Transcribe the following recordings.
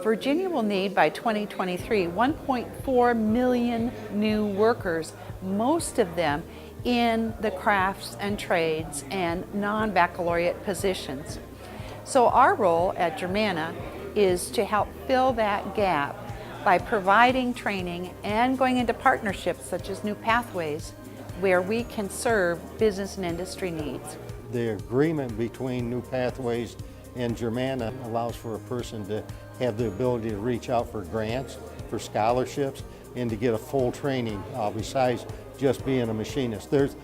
Virginia will need by 2023 1.4 million new workers, most of them in the crafts and trades and non-baccalaureate positions. So our role at Germanna is to help fill that gap by providing training and going into partnerships such as New Pathways, where we can serve business and industry needs. The agreement between New Pathways and Germanna allows for a person to have the ability to reach out for grants, for scholarships, and to get a full training besides just being a machinist. There's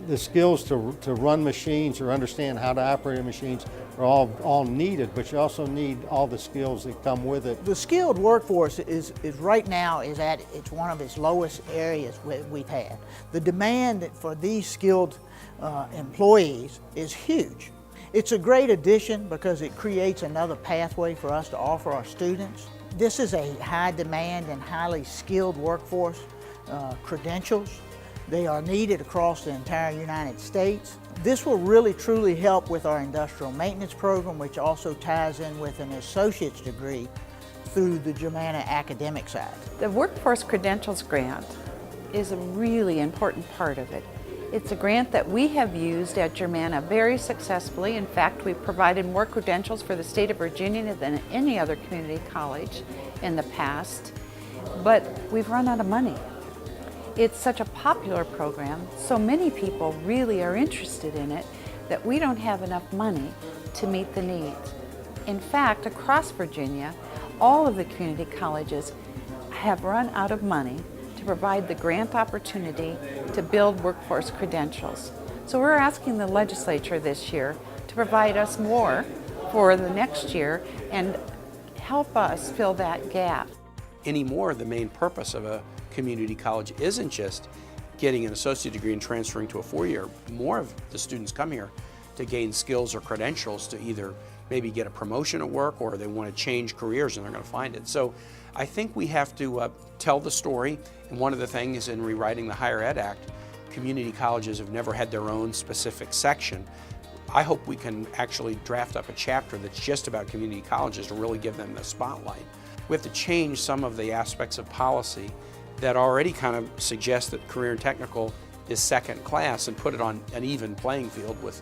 the skills to run machines or understand how to operate machines are all needed, but you also need all the skills that come with it. The skilled workforce is right now at it's one of its lowest areas we've had. The demand for these skilled employees is huge. It's a great addition because it creates another pathway for us to offer our students. This is a high demand and highly skilled workforce. Credentials, they are needed across the entire United States. This will really truly help with our industrial maintenance program, which also ties in with an associate's degree through the Germanna academic side. The Workforce Credentials Grant is a really important part of it. It's a grant that we have used at Germanna very successfully. In fact, we've provided more credentials for the state of Virginia than any other community college in the past, but we've run out of money. It's such a popular program, so many people really are interested in it, that we don't have enough money to meet the needs. In fact, across Virginia, all of the community colleges have run out of money to provide the grant opportunity to build workforce credentials. So we're asking the legislature this year to provide us more for the next year and help us fill that gap. Anymore, the main purpose of a community college isn't just getting an associate degree and transferring to a four-year. More of the students come here to gain skills or credentials to either maybe get a promotion at work or they want to change careers and they're going to find it. So I think we have to tell the story, and one of the things in rewriting the Higher Ed Act, community colleges have never had their own specific section. I hope we can actually draft up a chapter that's just about community colleges to really give them the spotlight. We have to change some of the aspects of policy that already kind of suggest that career and technical is second class and put it on an even playing field with,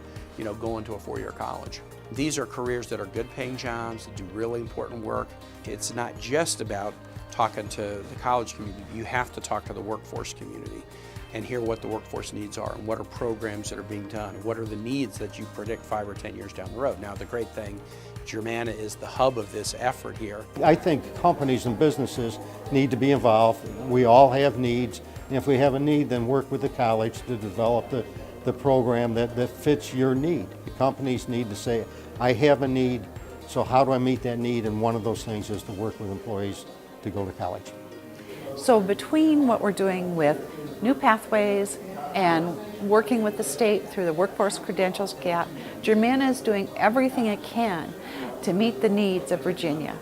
going to a four-year college. These are careers that are good paying jobs, that do really important work. It's not just about talking to the college community. You have to talk to the workforce community and hear what the workforce needs are and what are programs that are being done, what are the needs that you predict 5 or 10 years down the road. Now, the great thing, Germanna is the hub of this effort here. I think companies and businesses need to be involved. We all have needs, and if we have a need, then work with the college to develop the program that fits your need. The companies need to say, I have a need, so how do I meet that need? And one of those things is to work with employees to go to college. So between what we're doing with New Pathways and working with the state through the Workforce Credentials Gap, Germanna is doing everything it can to meet the needs of Virginia.